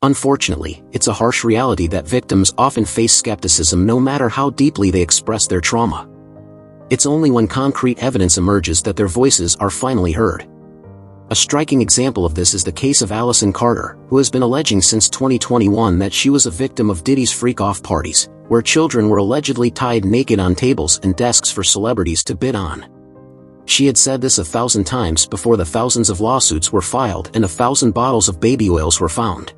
Unfortunately, it's a harsh reality that victims often face skepticism no matter how deeply they express their trauma. It's only when concrete evidence emerges that their voices are finally heard. A striking example of this is the case of Allison Carter, who has been alleging since 2021 that she was a victim of Diddy's freak-off parties, where children were allegedly tied naked on tables and desks for celebrities to bid on. She had said this 1,000 times before the thousands of lawsuits were filed and 1,000 bottles of baby oils were found.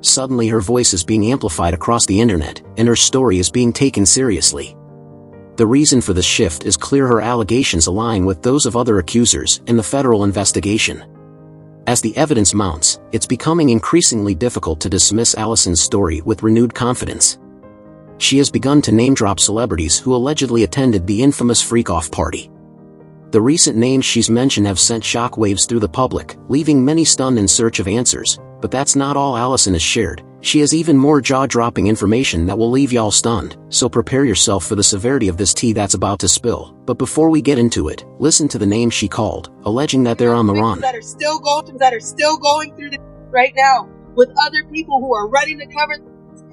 Suddenly her voice is being amplified across the internet, and her story is being taken seriously. The reason for this shift is clear: her allegations align with those of other accusers in the federal investigation. As the evidence mounts, it's becoming increasingly difficult to dismiss Allison's story with renewed confidence. She has begun to name-drop celebrities who allegedly attended the infamous freak-off party. The recent names she's mentioned have sent shockwaves through the public, leaving many stunned in search of answers. But that's not all Allison has shared. She has even more jaw-dropping information that will leave y'all stunned, so prepare yourself for the severity of this tea that's about to spill. But before we get into it, listen to the names she called, alleging that they're on the run. That are still going through this right now, with other people who are running the cover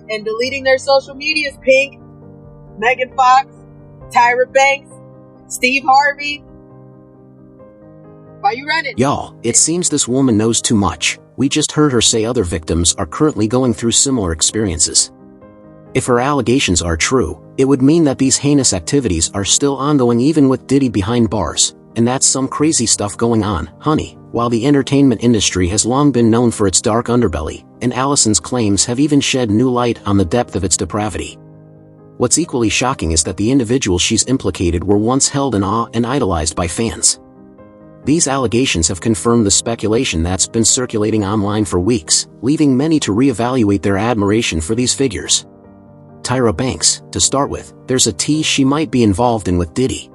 and deleting their social medias. Pink, Megan Fox, Tyra Banks, Steve Harvey. Why you running? Y'all, it seems this woman knows too much. We just heard her say other victims are currently going through similar experiences. If her allegations are true, it would mean that these heinous activities are still ongoing even with Diddy behind bars, and that's some crazy stuff going on, honey. While the entertainment industry has long been known for its dark underbelly, and Allison's claims have even shed new light on the depth of its depravity. What's equally shocking is that the individuals she's implicated were once held in awe and idolized by fans. These allegations have confirmed the speculation that's been circulating online for weeks, leaving many to reevaluate their admiration for these figures. Tyra Banks, to start with, there's a tease she might be involved in with Diddy.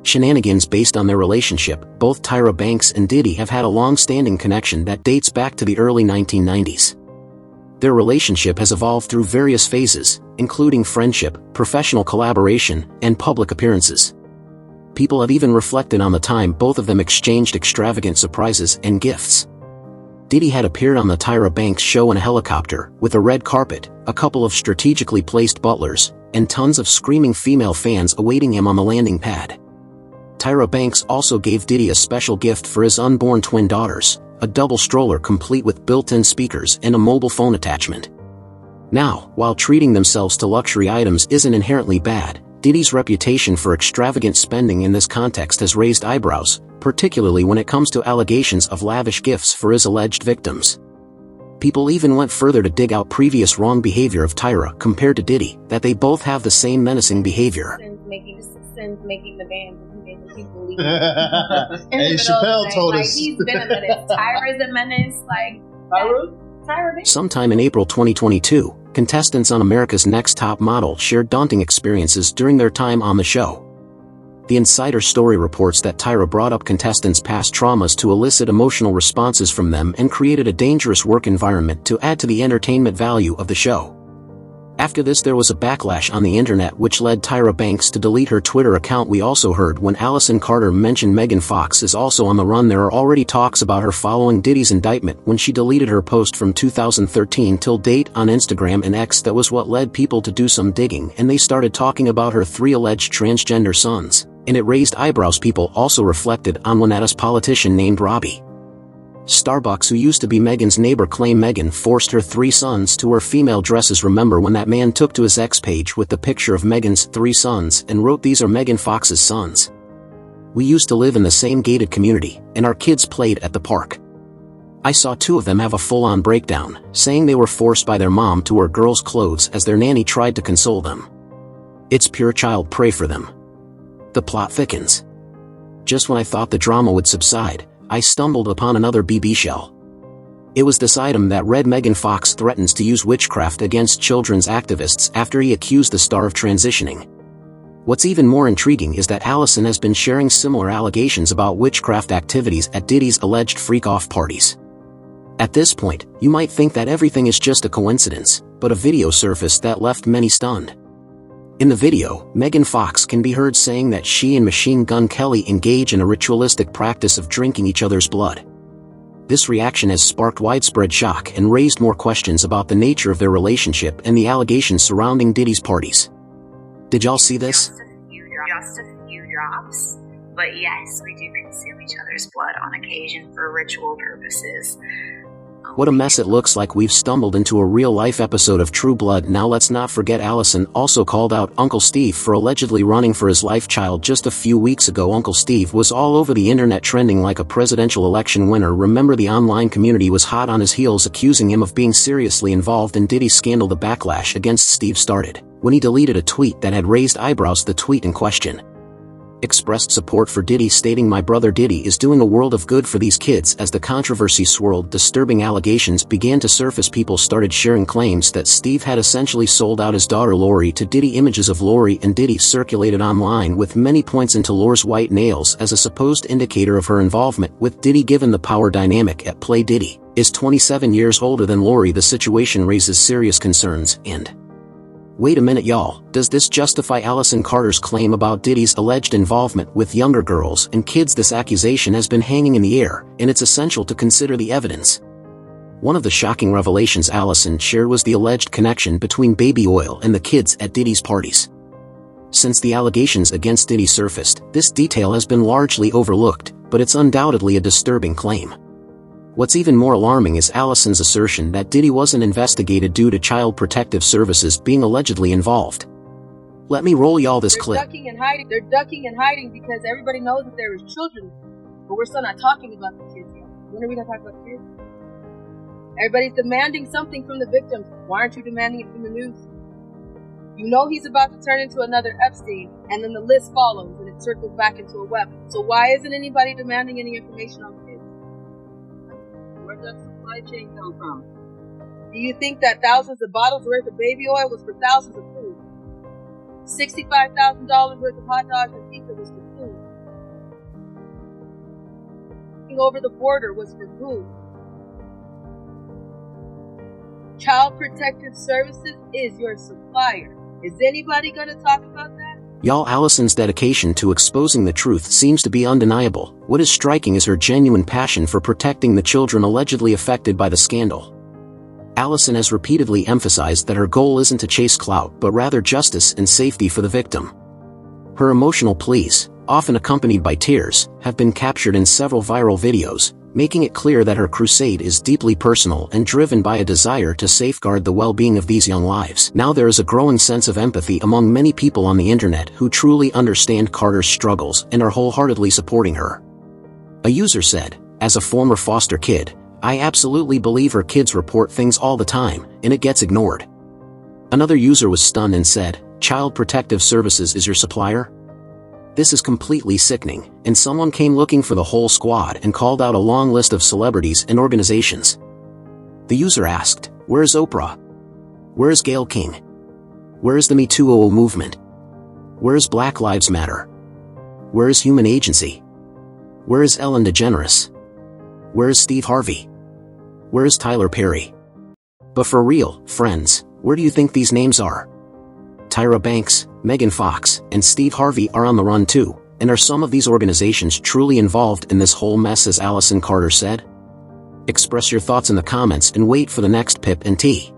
Shenanigans based on their relationship. Both Tyra Banks and Diddy have had a long-standing connection that dates back to the early 1990s. Their relationship has evolved through various phases, including friendship, professional collaboration, and public appearances. People have even reflected on the time both of them exchanged extravagant surprises and gifts. Diddy had appeared on the Tyra Banks show in a helicopter, with a red carpet, a couple of strategically placed butlers, and tons of screaming female fans awaiting him on the landing pad. Tyra Banks also gave Diddy a special gift for his unborn twin daughters, a double stroller complete with built-in speakers and a mobile phone attachment. Now, while treating themselves to luxury items isn't inherently bad, Diddy's reputation for extravagant spending in this context has raised eyebrows, particularly when it comes to allegations of lavish gifts for his alleged victims. People even went further to dig out previous wrong behavior of Tyra compared to Diddy, that they both have the same menacing behavior. Since making the band, he made the people leave. Hey, Chappelle told us. He's been a menace. Tyra's a menace. Tyra. Sometime in April 2022, contestants on America's Next Top Model shared daunting experiences during their time on the show. The Insider story reports that Tyra brought up contestants' past traumas to elicit emotional responses from them and created a dangerous work environment to add to the entertainment value of the show. After this, there was a backlash on the internet which led Tyra Banks to delete her Twitter account. We also heard when Allison Carter mentioned Megan Fox is also on the run. There are already talks about her following Diddy's indictment when she deleted her post from 2013 till date on Instagram and X. That was what led people to do some digging, and they started talking about her 3 alleged transgender sons, and it raised eyebrows. People also reflected on one Atlanta politician named Robbie Starbucks, who used to be Megan's neighbor, claimed Megan forced her 3 sons to wear female dresses. Remember when that man took to his X page with the picture of Megan's 3 sons and wrote, "These are Megan Fox's sons. We used to live in the same gated community, and our kids played at the park. I saw 2 of them have a full-on breakdown, saying they were forced by their mom to wear girls' clothes as their nanny tried to console them. It's pure child prey for them." The plot thickens. Just when I thought the drama would subside, I stumbled upon another BB shell. It was this item that read: Megan Fox threatens to use witchcraft against children's activists after he accused the star of transitioning. What's even more intriguing is that Allison has been sharing similar allegations about witchcraft activities at Diddy's alleged freak-off parties. At this point, you might think that everything is just a coincidence, but a video surfaced that left many stunned. In the video, Megan Fox can be heard saying that she and Machine Gun Kelly engage in a ritualistic practice of drinking each other's blood. This reaction has sparked widespread shock and raised more questions about the nature of their relationship and the allegations surrounding Diddy's parties. Did y'all see this? Just a few drops. But yes, we do consume each other's blood on occasion for ritual purposes. What a mess it looks like we've stumbled into a real-life episode of True Blood. Now let's not forget Allison also called out Uncle Steve for allegedly running for his life child just a few weeks ago. Uncle Steve was all over the internet trending like a presidential election winner. Remember, the online community was hot on his heels, accusing him of being seriously involved in Diddy's scandal. The backlash against Steve started when he deleted a tweet that had raised eyebrows. The tweet in question expressed support for Diddy, stating, "My brother Diddy is doing a world of good for these kids." As the controversy swirled, disturbing allegations began to surface. People started sharing claims that Steve had essentially sold out his daughter Lori to Diddy. Images of Lori and Diddy circulated online, with many points into Lori's white nails as a supposed indicator of her involvement with Diddy. Given the power dynamic at play, Diddy is 27 years older than Lori. The situation raises serious concerns. And wait a minute, y'all, does this justify Allison Carter's claim about Diddy's alleged involvement with younger girls and kids? This accusation has been hanging in the air, and it's essential to consider the evidence. One of the shocking revelations Allison shared was the alleged connection between baby oil and the kids at Diddy's parties. Since the allegations against Diddy surfaced, this detail has been largely overlooked, but it's undoubtedly a disturbing claim. What's even more alarming is Allison's assertion that Diddy wasn't investigated due to Child Protective Services being allegedly involved. Let me roll y'all this clip. They're ducking and hiding. They're ducking and hiding because everybody knows that there is children, but we're still not talking about the kids yet. When are we going to talk about the kids? Everybody's demanding something from the victims. Why aren't you demanding it from the news? You know he's about to turn into another Epstein, and then the list follows, and it circles back into a web. So why isn't anybody demanding any information on the kids? Where'd that supply chain come from? Do you think that thousands of bottles worth of baby oil was for thousands of food? $65,000 worth of hot dogs and pizza was for food. Over the border was for food. Child Protective Services is your supplier. Is anybody going to talk about that? Y'all, Allison's dedication to exposing the truth seems to be undeniable. What is striking is her genuine passion for protecting the children allegedly affected by the scandal. Allison has repeatedly emphasized that her goal isn't to chase clout, but rather justice and safety for the victim. Her emotional pleas, often accompanied by tears, have been captured in several viral videos, making it clear that her crusade is deeply personal and driven by a desire to safeguard the well-being of these young lives. Now there is a growing sense of empathy among many people on the internet who truly understand Carter's struggles and are wholeheartedly supporting her. A user said, "As a former foster kid, I absolutely believe her kids report things all the time, and it gets ignored." Another user was stunned and said, "Child Protective Services is your supplier? This is completely sickening," and someone came looking for the whole squad and called out a long list of celebrities and organizations. The user asked, "Where is Oprah? Where is Gayle King? Where is the Me Too movement? Where is Black Lives Matter? Where is Human Agency? Where is Ellen DeGeneres? Where is Steve Harvey? Where is Tyler Perry?" But for real, friends, where do you think these names are? Tyra Banks, Megan Fox, and Steve Harvey are on the run too, and are some of these organizations truly involved in this whole mess, as Allison Carter said? Express your thoughts in the comments and wait for the next Pip and Tea.